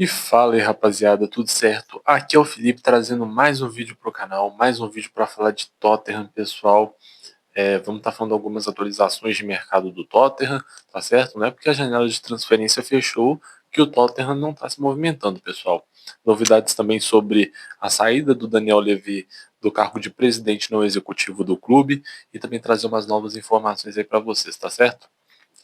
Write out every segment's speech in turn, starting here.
E fala aí, rapaziada, tudo certo? Aqui é o Felipe trazendo mais um vídeo pro canal, mais um vídeo para falar de Tottenham, pessoal. Vamos estar falando algumas atualizações de mercado do Tottenham, tá certo? Não é porque a janela de transferência fechou que o Tottenham não está se movimentando, pessoal. Novidades também sobre a saída do Daniel Levy do cargo de presidente não executivo do clube e também trazer umas novas informações aí para vocês, tá certo?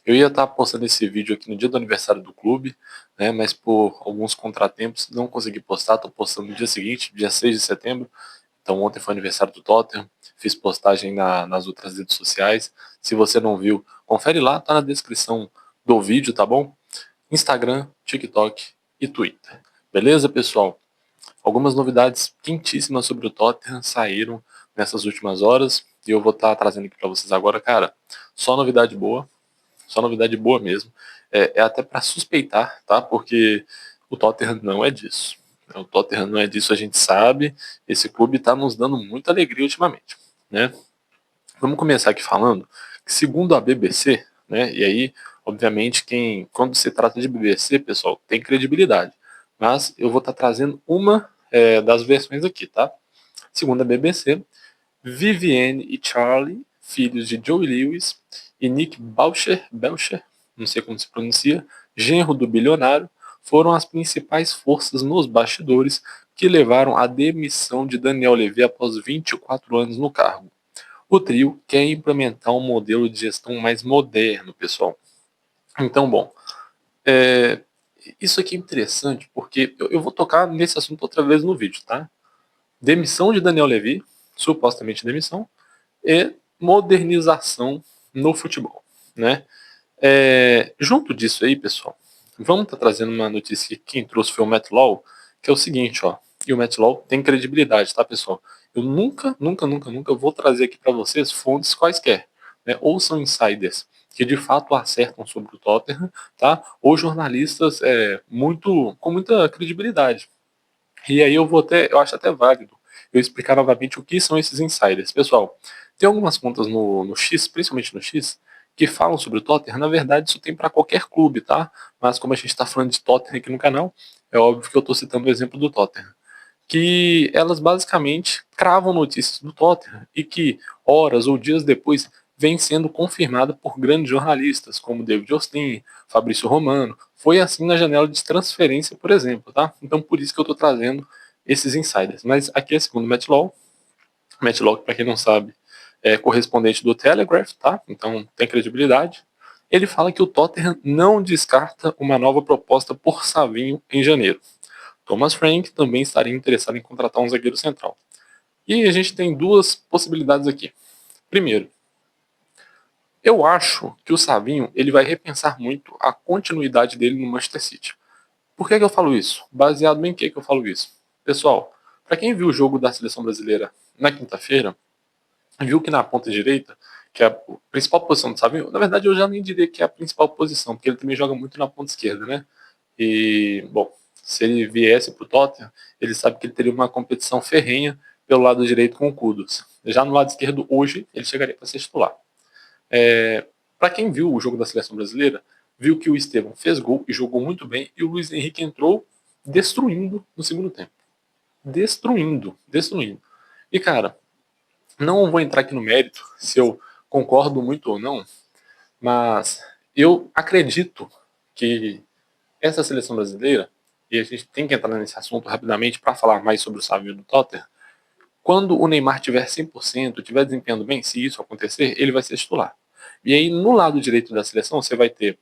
Eu ia estar postando esse vídeo aqui no dia do aniversário do clube, né, mas por alguns contratempos não consegui postar. Estou postando no dia seguinte, dia 6 de setembro. Então ontem foi aniversário do Tottenham, fiz postagem nas outras redes sociais. Se você não viu, confere lá, tá na descrição do vídeo, tá bom? Instagram, TikTok e Twitter. Beleza, pessoal? Algumas novidades quentíssimas sobre o Tottenham saíram nessas últimas horas e eu vou estar trazendo aqui para vocês agora, cara. Só novidade boa mesmo. É até para suspeitar, tá? Porque o Tottenham não é disso. O Tottenham não é disso, a gente sabe. Esse clube está nos dando muita alegria ultimamente, né? Vamos começar aqui falando que, segundo a BBC, né? E aí, obviamente, quando se trata de BBC, pessoal, tem credibilidade. Mas eu vou estar trazendo uma das versões aqui, tá? Segundo a BBC, Vivienne e Charlie, filhos de Joe Lewis, e Nick Belcher, não sei como se pronuncia, genro do bilionário, foram as principais forças nos bastidores que levaram à demissão de Daniel Levy após 24 anos no cargo. O trio quer implementar um modelo de gestão mais moderno, pessoal. Então, bom, é, isso aqui é interessante porque eu vou tocar nesse assunto outra vez no vídeo, tá? Demissão de Daniel Levy, supostamente demissão, e modernização no futebol, né? Junto disso aí, pessoal, vamos estar trazendo uma notícia que quem trouxe foi o Matt Law, que é o seguinte, ó, e o Matt Law tem credibilidade, tá, pessoal? Eu nunca vou trazer aqui para vocês fontes quaisquer, né? Ou são insiders que de fato acertam sobre o Tottenham, tá? Ou jornalistas com muita credibilidade. E aí eu acho até válido eu explicar novamente o que são esses insiders. Pessoal, tem algumas contas no X, principalmente no X, que falam sobre o Tottenham. Na verdade, isso tem para qualquer clube, tá? Mas como a gente está falando de Tottenham aqui no canal, é óbvio que eu estou citando o exemplo do Tottenham. Que elas basicamente cravam notícias do Tottenham e que horas ou dias depois vem sendo confirmada por grandes jornalistas como David Austin, Fabrício Romano. Foi assim na janela de transferência, por exemplo, tá? Então por isso que eu estou trazendo esses insiders. Mas aqui é segundo o Matt Law. Matt Law, para quem não sabe, é correspondente do Telegraph, tá? Então tem credibilidade. Ele fala que o Tottenham não descarta uma nova proposta por Savinho em janeiro. Thomas Frank também estaria interessado em contratar um zagueiro central. E a gente tem duas possibilidades aqui. Primeiro, eu acho que o Savinho ele vai repensar muito a continuidade dele no Manchester City. Por que eu falo isso? Baseado em que eu falo isso? Pessoal, para quem viu o jogo da seleção brasileira na quinta-feira, viu que na ponta direita, que é a principal posição do Savinho, na verdade eu já nem diria que é a principal posição, porque ele também joga muito na ponta esquerda, né? E, bom, se ele viesse para o Tottenham, ele sabe que ele teria uma competição ferrenha pelo lado direito com o Kudus. Já no lado esquerdo, hoje, ele chegaria para ser titular. Para quem viu o jogo da seleção brasileira, viu que o Estevão fez gol e jogou muito bem, e o Luiz Henrique entrou destruindo no segundo tempo. Destruindo. E, cara, não vou entrar aqui no mérito se eu concordo muito ou não, mas eu acredito que essa seleção brasileira, e a gente tem que entrar nesse assunto rapidamente para falar mais sobre o Savinho do Tottenham, quando o Neymar tiver 100%, tiver desempenhando bem, se isso acontecer, ele vai ser titular. E aí, no lado direito da seleção, você vai ter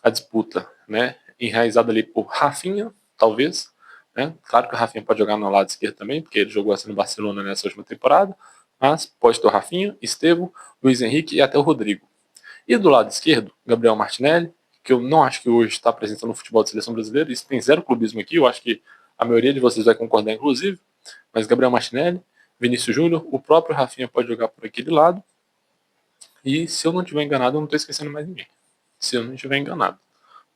a disputa, né, enraizada ali por Rafinha, talvez, né? Claro que o Rafinha pode jogar no lado esquerdo também, porque ele jogou assim no Barcelona nessa última temporada, mas pode ter o Rafinha, Estevão, Luiz Henrique e até o Rodrigo. E do lado esquerdo, Gabriel Martinelli, que eu não acho que hoje está apresentando no futebol da seleção brasileira, isso tem zero clubismo aqui, eu acho que a maioria de vocês vai concordar, inclusive, mas Gabriel Martinelli, Vinícius Júnior, o próprio Rafinha pode jogar por aquele lado, e se eu não estiver enganado, eu não estou esquecendo mais ninguém. Se eu não estiver enganado,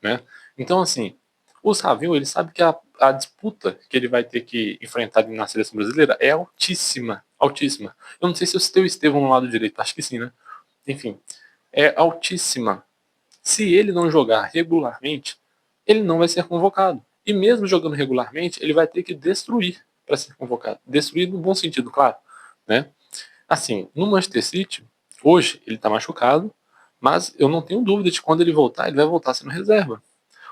né? Então, assim, o Savinho, ele sabe que a disputa que ele vai ter que enfrentar na seleção brasileira é altíssima, altíssima. Eu não sei se eu citei o Estevão no lado direito, acho que sim, né? Enfim, é altíssima. Se ele não jogar regularmente, ele não vai ser convocado. E mesmo jogando regularmente, ele vai ter que destruir para ser convocado. Destruir no bom sentido, claro, né? Assim, no Manchester City, hoje ele está machucado, mas eu não tenho dúvida de que quando ele voltar, ele vai voltar sendo reserva.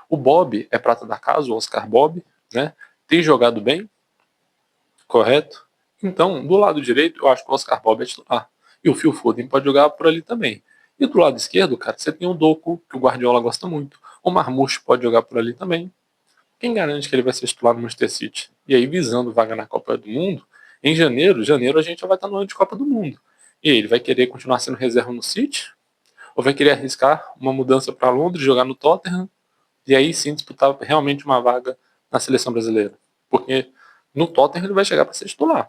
O Bob é prata da casa, o Oscar Bob, né? Tem jogado bem, correto? Então, do lado direito, eu acho que o Oscar Bob é titular. E o Phil Foden pode jogar por ali também. E do lado esquerdo, cara, você tem o Doku, que o Guardiola gosta muito. O Marmoush pode jogar por ali também. Quem garante que ele vai ser titular no Manchester City? E aí, visando vaga na Copa do Mundo, em janeiro a gente já vai estar no ano de Copa do Mundo. E aí, ele vai querer continuar sendo reserva no City? Ou vai querer arriscar uma mudança para Londres, jogar no Tottenham? E aí sim disputar realmente uma vaga na seleção brasileira? Porque no Tottenham ele vai chegar para ser titular,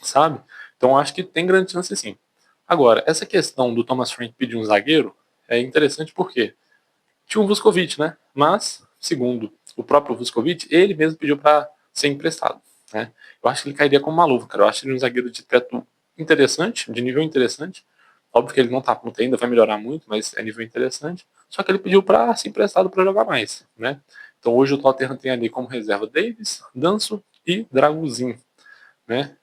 sabe? Então acho que tem grande chance sim. Agora, essa questão do Thomas Frank pedir um zagueiro é interessante porque tinha um Vuskovic, né? Mas, segundo o próprio Vuskovic, ele mesmo pediu para ser emprestado, né? Eu acho que ele cairia como uma luva, cara. Eu acho ele um zagueiro de teto interessante, de nível interessante. Óbvio que ele não tá pronto ainda, vai melhorar muito, mas é nível interessante. Só que ele pediu para ser emprestado para jogar mais, né? Então hoje o Tottenham tem ali como reserva Davis, Danso e Draguzinho, né?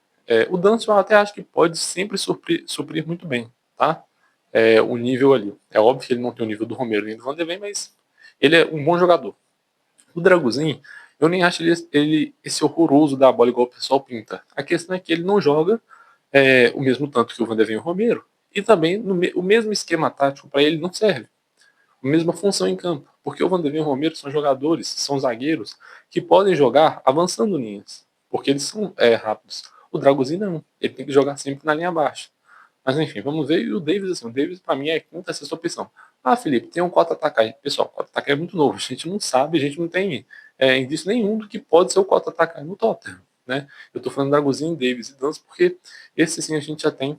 O Danso eu até acho que pode sempre suprir muito bem, tá? O nível ali. É óbvio que ele não tem o nível do Romero nem do Van de Ven, mas ele é um bom jogador. O Draguzinho, eu nem acho ele esse horroroso da bola igual o pessoal pinta. A questão é que ele não joga o mesmo tanto que o Van de Ven e o Romero, e também o mesmo esquema tático para ele não serve. A mesma função em campo. Porque o Van de Ven e o Romero são jogadores, são zagueiros, que podem jogar avançando linhas. Porque eles são rápidos. O Draguzinho não. Ele tem que jogar sempre na linha baixa. Mas enfim, vamos ver. E o Davis, assim, o Davis para mim é a quinta, sexta opção. Ah, Felipe, tem um cota atacar. Pessoal, o cota atacar é muito novo. A gente não sabe, a gente não tem indício nenhum do que pode ser o cota atacar no Tottenham. Né? Eu tô falando Draguzinho, Davis e Dança porque esse sim a gente já tem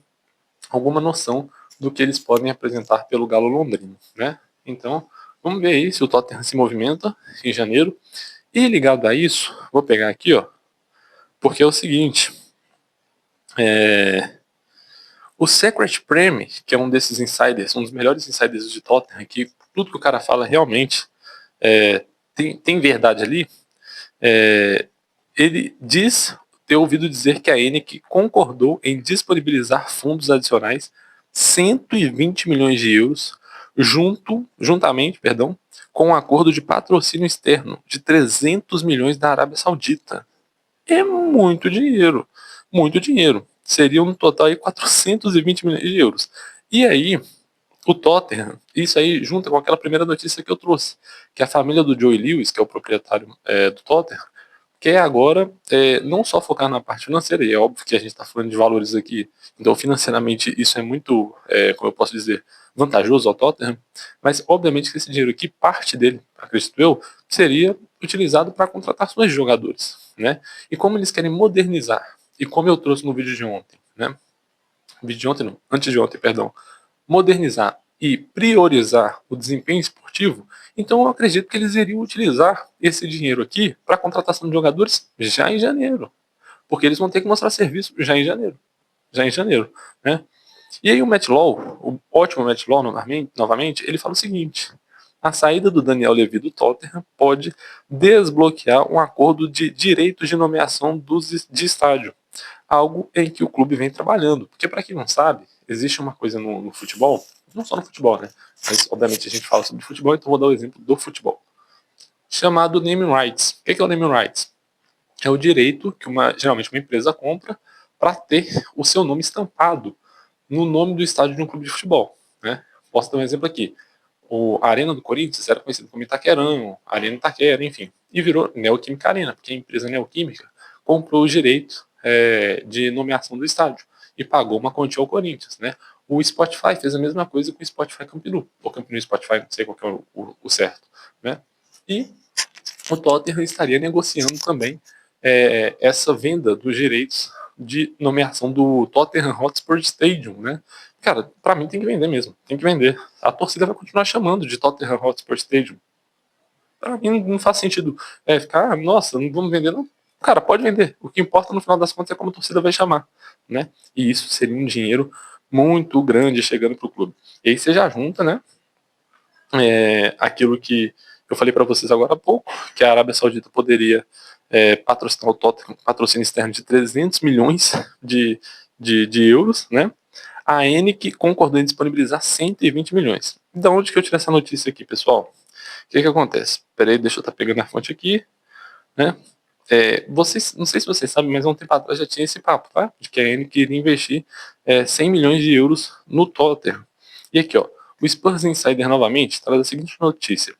alguma noção do que eles podem apresentar pelo Galo Londrino, né? Então, vamos ver aí se o Tottenham se movimenta em janeiro. E ligado a isso, vou pegar aqui, ó, porque é o seguinte, o Secret Prem, que é um desses insiders, um dos melhores insiders de Tottenham, que tudo que o cara fala realmente tem verdade ali, ele diz ter ouvido dizer que a ENIC concordou em disponibilizar fundos adicionais 120 milhões de euros juntamente, com um acordo de patrocínio externo de 300 milhões da Arábia Saudita. É muito dinheiro, muito dinheiro. Seria um total de 420 milhões de euros. E aí, o Tottenham, isso aí junta com aquela primeira notícia que eu trouxe, que a família do Joey Lewis, que é o proprietário do Tottenham, quer agora não só focar na parte financeira, e é óbvio que a gente está falando de valores aqui, então financeiramente isso é muito, como eu posso dizer, vantajoso ao Tottenham, mas obviamente que esse dinheiro aqui, parte dele, acredito eu, seria utilizado para contratações de jogadores, né? E como eles querem modernizar, e como eu trouxe no vídeo de ontem, né? Vídeo de ontem não, antes de ontem, perdão, modernizar e priorizar o desempenho esportivo, então eu acredito que eles iriam utilizar esse dinheiro aqui para a contratação de jogadores já em janeiro. Porque eles vão ter que mostrar serviço já em janeiro. Já em janeiro, né? E aí o Matt Law, o ótimo Matt Law, novamente, ele fala o seguinte: a saída do Daniel Levy do Tottenham pode desbloquear um acordo de direitos de nomeação de estádio, algo em que o clube vem trabalhando. Porque, para quem não sabe, existe uma coisa no futebol, não só no futebol, né? Mas, obviamente, a gente fala sobre futebol, então vou dar o exemplo do futebol, chamado naming rights. O que é o naming rights? É o direito que geralmente uma empresa compra para ter o seu nome estampado no nome do estádio de um clube de futebol, né? Posso dar um exemplo aqui. A Arena do Corinthians era conhecida como Itaquerão, Arena Itaquera, enfim. E virou Neoquímica Arena, porque a empresa Neoquímica comprou os direitos de nomeação do estádio e pagou uma quantia ao Corinthians, né? O Spotify fez a mesma coisa com o Spotify Camp Nou, ou Camp Nou Spotify, não sei qual que é o certo, né? E o Tottenham estaria negociando também essa venda dos direitos de nomeação do Tottenham Hotspur Stadium, né? Cara, pra mim tem que vender mesmo, tem que vender. A torcida vai continuar chamando de Tottenham Hotspur Stadium. Pra mim não faz sentido ficar, nossa, não vamos vender não. Cara, pode vender. O que importa no final das contas é como a torcida vai chamar, né? E isso seria um dinheiro muito grande chegando pro clube. E aí você já junta, né? Aquilo que Eu falei para vocês agora há pouco que a Arábia Saudita poderia patrocinar o Tottenham, patrocínio externo de 300 milhões de euros, né? A ENIC concordou em disponibilizar 120 milhões. De onde que eu tirei essa notícia aqui, pessoal? O que acontece? Peraí, deixa eu estar pegando a fonte aqui, né? Vocês, não sei se vocês sabem, mas há um tempo atrás já tinha esse papo, tá? De que a ENIC iria investir 100 milhões de euros no Tottenham. E aqui, ó, o Spurs Insider novamente traz a seguinte notícia.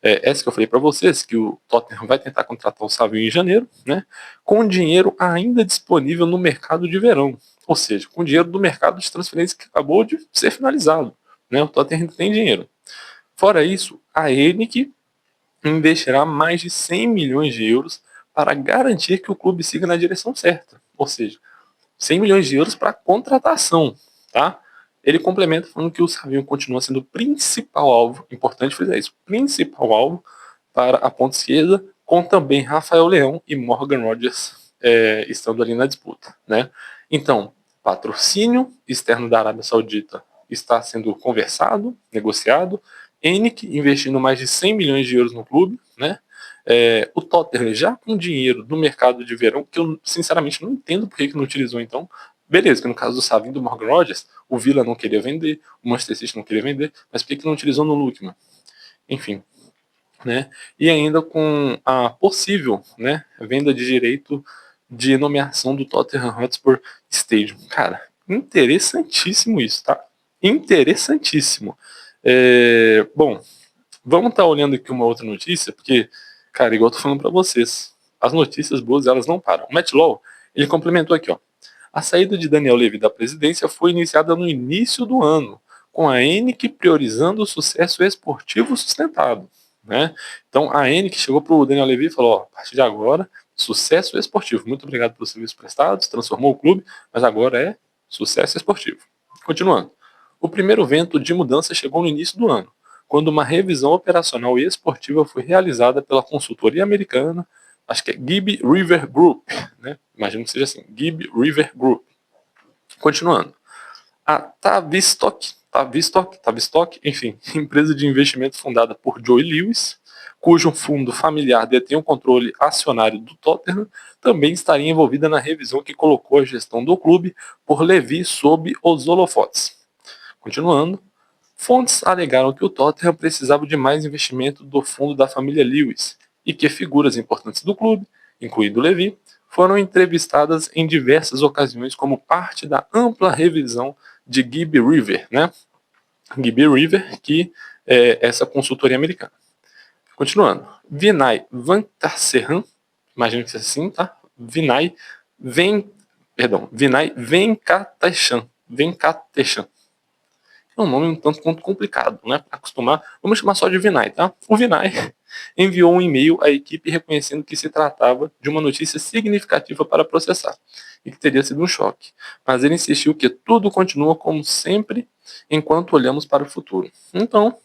Essa que eu falei para vocês, que o Tottenham vai tentar contratar o Savinho em janeiro, né? Com dinheiro ainda disponível no mercado de verão. Ou seja, com dinheiro do mercado de transferência que acabou de ser finalizado. Né? O Tottenham ainda tem dinheiro. Fora isso, a ENIC investirá mais de 100 milhões de euros para garantir que o clube siga na direção certa. Ou seja, 100 milhões de euros para contratação, tá? Ele complementa falando que o Savinho continua sendo o principal alvo, importante frisar isso, principal alvo para a ponta esquerda, com também Rafael Leão e Morgan Rodgers estando ali na disputa, né? Então, patrocínio externo da Arábia Saudita está sendo conversado, negociado, ENIC investindo mais de 100 milhões de euros no clube, né? O Tottenham já com dinheiro no mercado de verão, que eu sinceramente não entendo por que não utilizou então. Beleza, que no caso do Savinho do Morgan Rodgers, o Villa não queria vender, o Manchester City não queria vender, mas por que não utilizou no Lookman? Enfim, né? E ainda com a possível, né, venda de direito de nomeação do Tottenham Hotspur Stadium. Cara, interessantíssimo isso, tá? Interessantíssimo. Bom, vamos estar olhando aqui uma outra notícia, porque, cara, igual eu tô falando para vocês, as notícias boas, elas não param. O Matt Law, ele complementou aqui, ó. A saída de Daniel Levy da presidência foi iniciada no início do ano, com a ENIC priorizando o sucesso esportivo sustentado. Né? Então, a ENIC chegou para o Daniel Levy e falou, ó, a partir de agora, sucesso esportivo. Muito obrigado pelos serviços prestados, transformou o clube, mas agora é sucesso esportivo. Continuando. O primeiro vento de mudança chegou no início do ano, quando uma revisão operacional e esportiva foi realizada pela consultoria americana, acho que é Gibby River Group, né? Imagino que seja assim, Gibby River Group. Continuando. A Tavistock, enfim, empresa de investimento fundada por Joe Lewis, cujo fundo familiar detém o controle acionário do Tottenham, também estaria envolvida na revisão que colocou a gestão do clube por Levy sob os holofotes. Continuando, fontes alegaram que o Tottenham precisava de mais investimento do fundo da família Lewis e que figuras importantes do clube, incluindo Levy, foram entrevistadas em diversas ocasiões como parte da ampla revisão de Gibby River, né? Gibby River, que é essa consultoria americana. Continuando, Vinay Venkateshan, imagino que seja assim, tá? Vinay Venkateshan. É um nome um tanto quanto complicado, né? Para acostumar, vamos chamar só de Vinay, tá? O Vinay enviou um e-mail à equipe reconhecendo que se tratava de uma notícia significativa para processar e que teria sido um choque. Mas ele insistiu que tudo continua como sempre enquanto olhamos para o futuro. Então,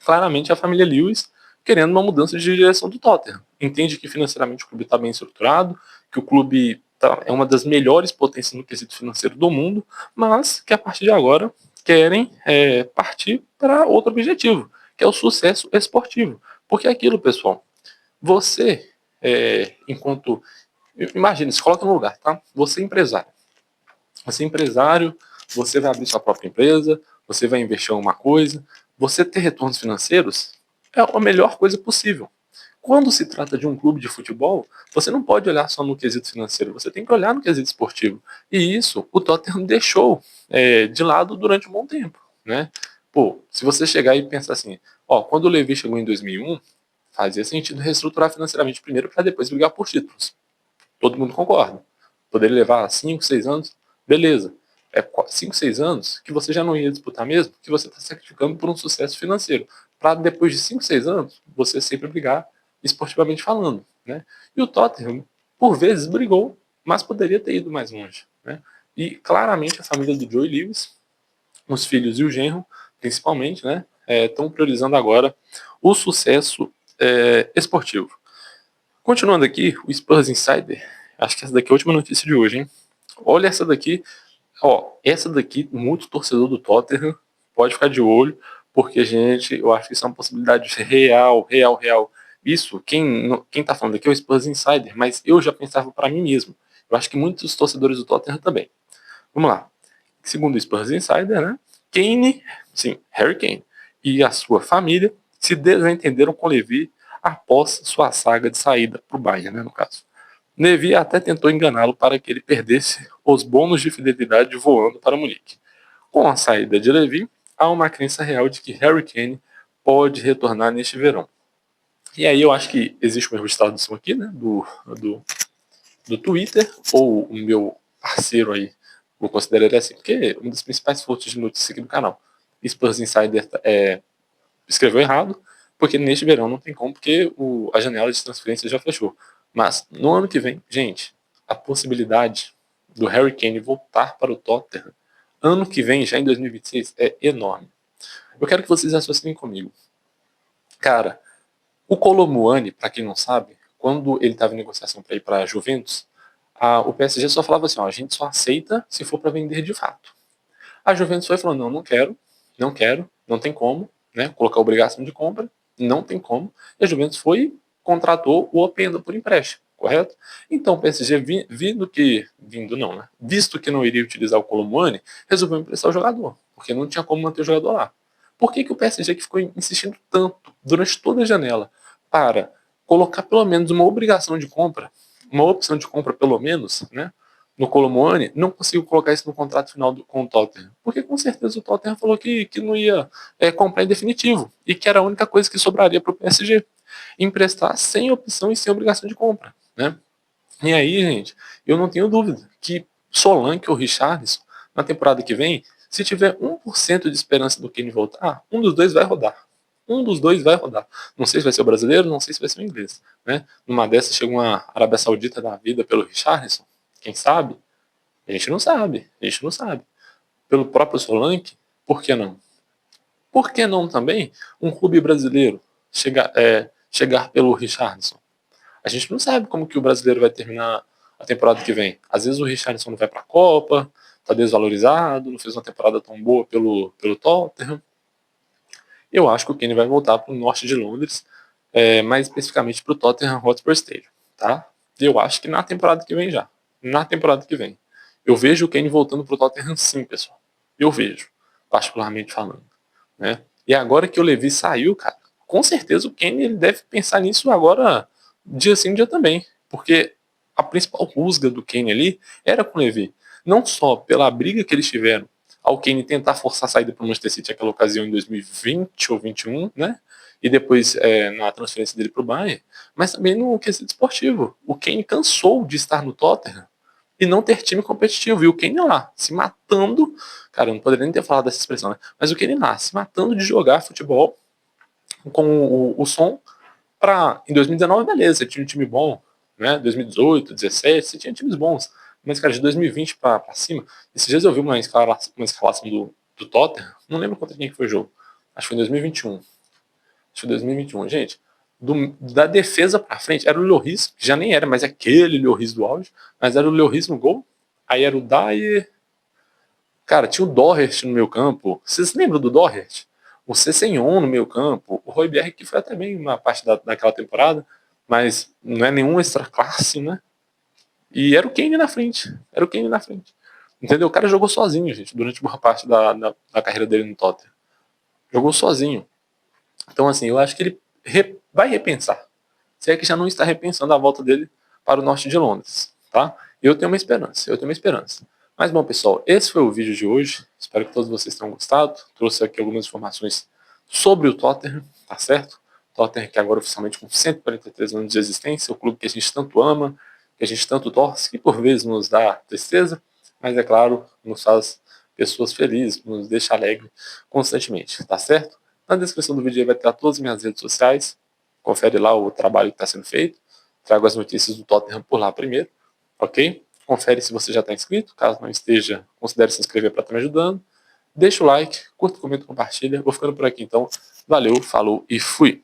claramente a família Lewis querendo uma mudança de direção do Tottenham. Entende que financeiramente o clube está bem estruturado, que o clube é uma das melhores potências no quesito financeiro do mundo, mas que a partir de agora querem partir para outro objetivo, que é o sucesso esportivo. Porque é aquilo, pessoal, você, enquanto... Imagina, se coloca no lugar, tá? Você é empresário. Você é empresário, você vai abrir sua própria empresa, você vai investir em alguma coisa, você ter retornos financeiros é a melhor coisa possível. Quando se trata de um clube de futebol, você não pode olhar só no quesito financeiro, você tem que olhar no quesito esportivo. E isso o Tottenham deixou de lado durante um bom tempo, né? Pô, se você chegar e pensar assim, ó, quando o Levy chegou em 2001, fazia sentido reestruturar financeiramente primeiro para depois brigar por títulos. Todo mundo concorda. Poderia levar 5, 6 anos, beleza. 5, 6 anos que você já não ia disputar mesmo, que você está sacrificando por um sucesso financeiro. Para depois de 5, 6 anos, você sempre brigar esportivamente falando. Né? E o Tottenham, por vezes, brigou, mas poderia ter ido mais longe. Né? E claramente a família do Joe Lewis, os filhos e o genro, principalmente, né, estão priorizando agora o sucesso esportivo. Continuando aqui, o Spurs Insider, acho que essa daqui é a última notícia de hoje, hein? Olha essa daqui, ó, essa daqui, muito torcedor do Tottenham, pode ficar de olho, Porque, gente, eu acho que isso é uma possibilidade real, real, real. Isso, quem tá falando aqui é o Spurs Insider, mas eu já pensava para mim mesmo. Eu acho que muitos torcedores do Tottenham também. Vamos lá. Segundo o Spurs Insider, né? Kane, sim, Harry Kane e a sua família se desentenderam com Levi após sua saga de saída para o Bayern, né, no caso. Levi até tentou enganá-lo para que ele perdesse os bônus de fidelidade voando para Munique. Com a saída de Levi, há uma crença real de que Harry Kane pode retornar neste verão. E aí eu acho que existe um erro de tradução aqui, né, do Twitter, ou o meu parceiro aí, vou considerar ele assim, porque uma das principais fontes de notícia aqui do canal, Spurs Insider, escreveu errado, porque neste verão não tem como, porque a janela de transferência já fechou. Mas no ano que vem, gente, a possibilidade do Harry Kane voltar para o Tottenham ano que vem, já em 2026, é enorme. Eu quero que vocês associem comigo. Cara, o Kolo Muani, para quem não sabe, quando ele estava em negociação para ir para a Juventus, o PSG só falava assim, ó, a gente só aceita se for para vender de fato. A Juventus foi falando, não, não quero, não quero, não tem como, né, colocar obrigação de compra, não tem como. E a Juventus foi, contratou o Openda por empréstimo, correto? Então o PSG, visto que não iria utilizar o Kolo Muani, resolveu emprestar o jogador, porque não tinha como manter o jogador lá. Por que o PSG que ficou insistindo tanto durante toda a janela para colocar pelo menos uma obrigação de compra, uma opção de compra pelo menos, né, no Kolo Muani, não conseguiu colocar isso no contrato final com o Tottenham? Porque com certeza o Tottenham falou que não ia comprar em definitivo e que era a única coisa que sobraria para o PSG. Emprestar sem opção e sem obrigação de compra, né? E aí, gente, eu não tenho dúvida que Solanke ou Richarlison, na temporada que vem, se tiver 1% de esperança do Kane voltar, um dos dois vai rodar. Um dos dois vai rodar. Não sei se vai ser o brasileiro, não sei se vai ser o inglês. Né? Numa dessas chega uma Arábia Saudita da vida pelo Richarlison, quem sabe? A gente não sabe, a gente não sabe. Pelo próprio Solanke, por que não? Por que não também um clube brasileiro chegar pelo Richarlison? A gente não sabe como que o brasileiro vai terminar a temporada que vem. Às vezes o Richarlison não vai para a Copa, tá desvalorizado, não fez uma temporada tão boa pelo Tottenham. Eu acho que o Kane vai voltar para o norte de Londres, mais especificamente para o Tottenham Hotspur Stadium, tá? Eu acho que na temporada que vem já. Na temporada que vem. Eu vejo o Kane voltando para o Tottenham sim, pessoal. Eu vejo, particularmente falando. Né? E agora que o Levi saiu, cara, com certeza o Kane ele deve pensar nisso agora, dia sim, dia também. Porque a principal rusga do Kane ali era com o Levi. Não só pela briga que eles tiveram ao Kane tentar forçar a saída para o Manchester City naquela ocasião em 2020 ou 21, né? E depois na transferência dele para o Bayern, mas também no quesito esportivo. O Kane cansou de estar no Tottenham e não ter time competitivo. E o Kane lá, se matando. Cara, eu não poderia nem ter falado dessa expressão, né? Mas o Kane lá, se matando de jogar futebol com o som para. Em 2019, beleza, você tinha um time bom, né? 2018, 2017, você tinha times bons. Mas, cara, de 2020 para cima, esses dias eu vi uma escalação do Tottenham, não lembro contra quem que foi o jogo. Acho que foi em 2021. Acho que foi 2021. Gente, da defesa pra frente, era o Lloris, que já nem era, mas aquele Lloris do auge, mas era o Lloris no gol, aí era o Dyer, cara, tinha o Doherty no meio campo, vocês lembram do Doherty? O Cessenhon no meio campo, o Højbjerg, que foi até bem uma parte daquela temporada, mas não é nenhum extra classe, né? E era o Kane na frente, era o Kane na frente. Entendeu? O cara jogou sozinho, gente, durante boa parte da carreira dele no Tottenham. Jogou sozinho. Então, assim, eu acho que ele vai repensar. Se é que já não está repensando a volta dele para o norte de Londres, tá? Eu tenho uma esperança, eu tenho uma esperança. Mas, bom, pessoal, esse foi o vídeo de hoje. Espero que todos vocês tenham gostado. Trouxe aqui algumas informações sobre o Tottenham, tá certo? Tottenham que agora oficialmente com 143 anos de existência, o clube que a gente tanto ama, que a gente tanto torce, que por vezes nos dá tristeza, mas é claro, nos faz pessoas felizes, nos deixa alegre constantemente, tá certo? Na descrição do vídeo aí vai ter todas as minhas redes sociais. Confere lá o trabalho que está sendo feito. Trago as notícias do Tottenham por lá primeiro, ok? Confere se você já está inscrito. Caso não esteja, considere se inscrever para estar me ajudando. Deixa o like, curta, comenta, compartilha. Vou ficando por aqui então. Valeu, falou e fui!